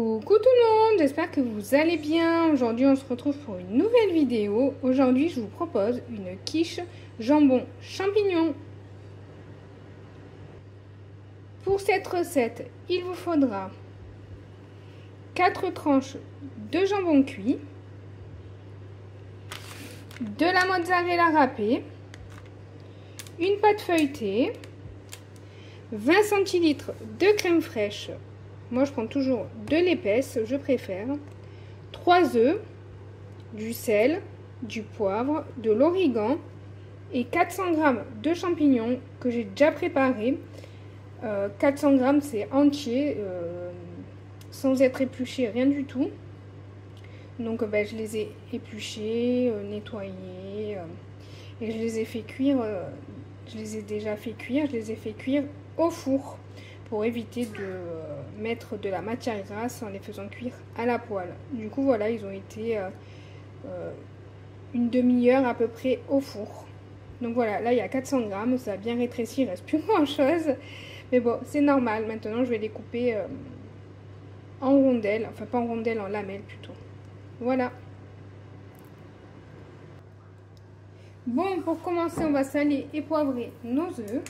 Coucou tout le monde, j'espère que vous allez bien. Aujourd'hui on se retrouve pour une nouvelle vidéo. Aujourd'hui je vous propose une quiche jambon champignon. Pour cette recette, il vous faudra 4 tranches de jambon cuit, de la mozzarella râpée, une pâte feuilletée, 20 centilitres de crème fraîche. Moi, je prends toujours de l'épaisse, je préfère. 3 œufs, du sel, du poivre, de l'origan et 400 g de champignons que j'ai déjà préparés. 400 g, c'est entier, sans être épluché, rien du tout. Donc, je les ai épluchés, nettoyés et je les ai fait cuire. Je les ai déjà fait cuire, je les ai fait cuire au four, pour éviter de mettre de la matière grasse en les faisant cuire à la poêle. Du coup, voilà, ils ont été une demi-heure à peu près au four. Donc voilà, là il y a 400 g, ça a bien rétréci, il ne reste plus grand chose. Mais bon, c'est normal. Maintenant, je vais les couper en rondelles, enfin pas en rondelles, en lamelles plutôt. Voilà. Bon, pour commencer, on va saler et poivrer nos œufs.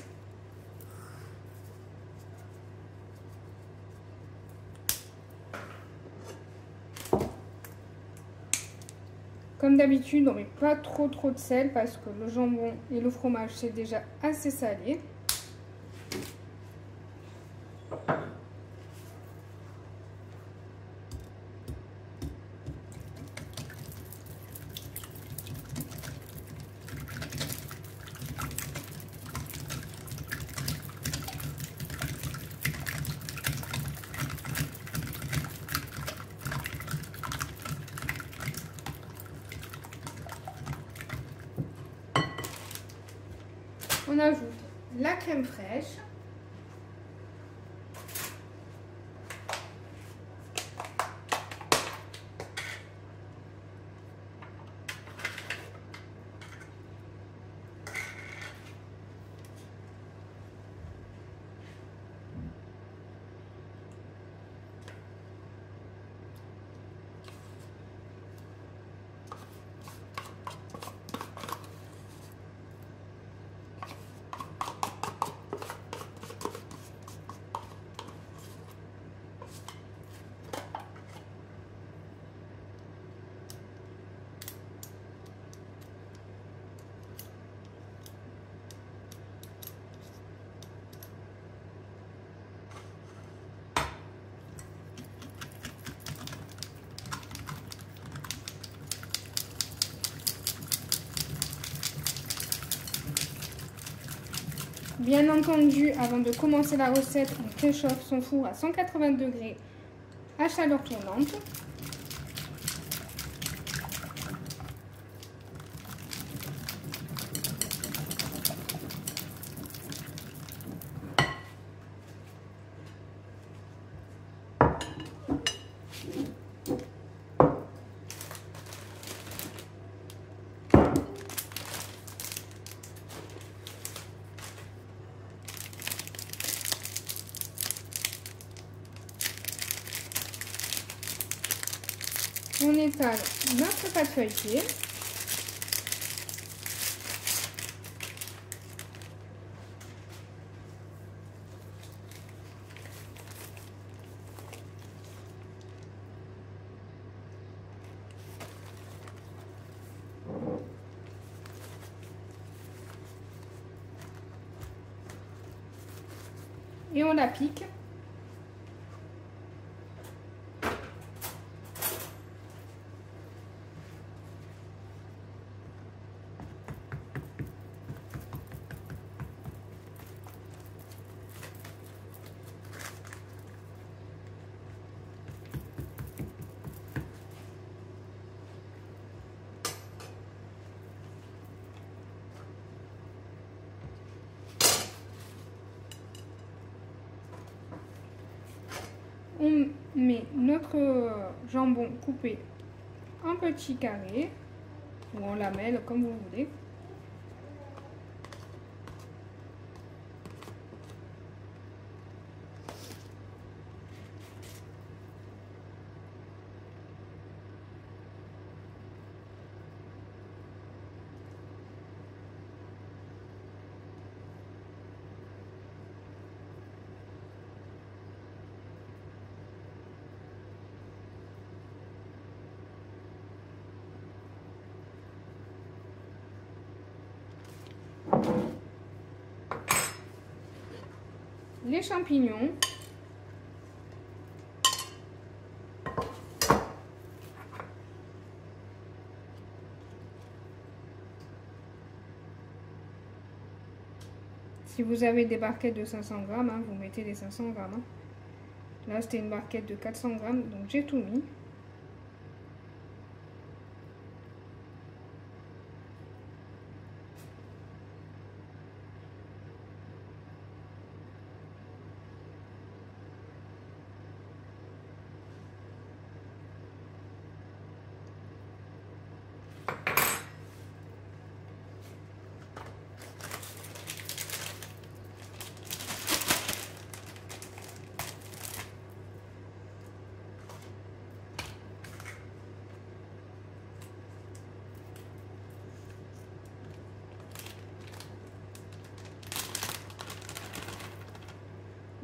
Comme d'habitude, on ne met pas trop de sel parce que le jambon et le fromage, c'est déjà assez salé. On ajoute la crème fraîche. Bien entendu, avant de commencer la recette, on préchauffe son four à 180 degrés à chaleur tournante. On étale notre pâte feuilletée. Et on la pique. On met notre jambon coupé en petits carrés ou en lamelles comme vous voulez. les champignons. Si vous avez des barquettes de 500 grammes, hein, vous mettez des 500 grammes. Hein. Là, c'était une barquette de 400 grammes, donc j'ai tout mis.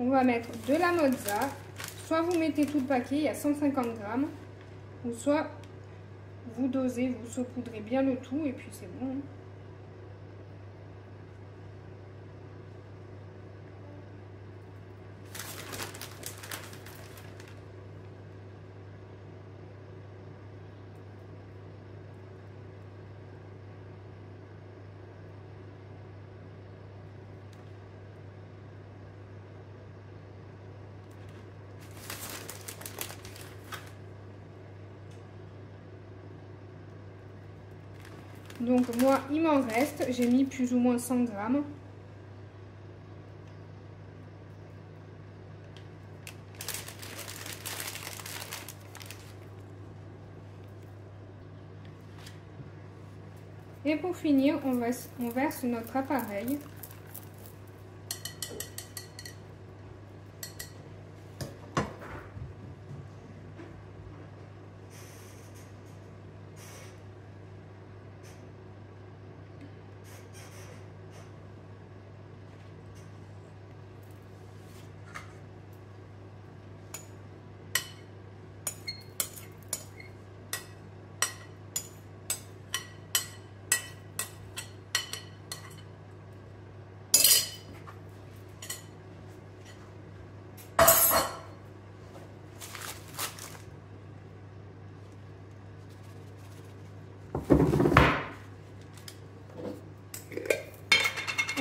On va mettre de la mozza. Soit vous mettez tout le paquet, il y a 150 grammes. Ou soit vous dosez, vous saupoudrez bien le tout et puis c'est bon. Donc moi, il m'en reste. J'ai mis plus ou moins 100 grammes. Et pour finir, on verse notre appareil.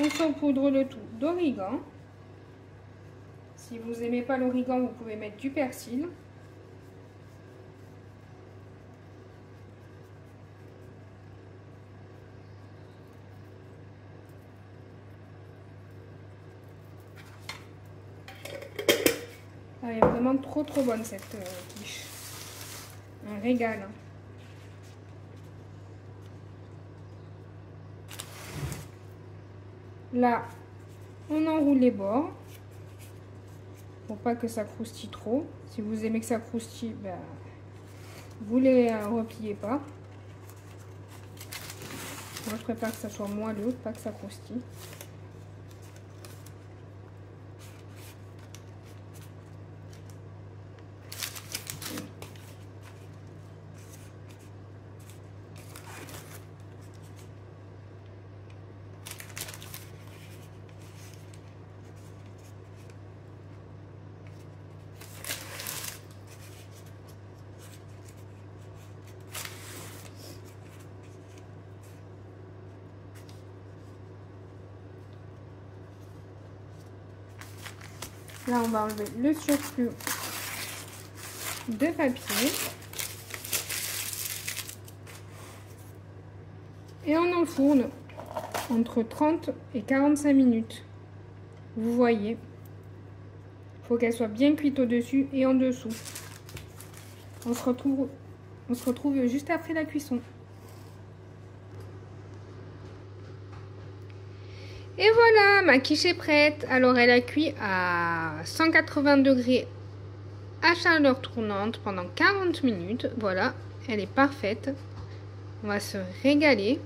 On saupoudre le tout d'origan. Si vous n'aimez pas l'origan, vous pouvez mettre du persil. Elle est vraiment trop bonne cette quiche. Un régal. Hein. Là, on enroule les bords pour pas que ça croustille trop. Si vous aimez que ça croustille, ben, vous les repliez pas. Moi, je préfère que ça soit moelleux, pas que ça croustille. Là, on va enlever le surplus de papier. Et on enfourne entre 30 et 45 minutes. Vous voyez, il faut qu'elle soit bien cuite au-dessus et en dessous. On se retrouve juste après la cuisson. Et voilà, ma quiche est prête. Alors, elle a cuit à 180 degrés à chaleur tournante pendant 40 minutes. Voilà, elle est parfaite. On va se régaler.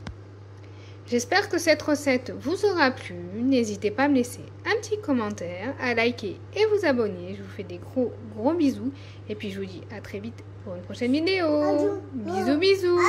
J'espère que cette recette vous aura plu. N'hésitez pas à me laisser un petit commentaire, à liker et vous abonner. Je vous fais des gros bisous. Et puis, je vous dis à très vite pour une prochaine vidéo. Bisous, bisous.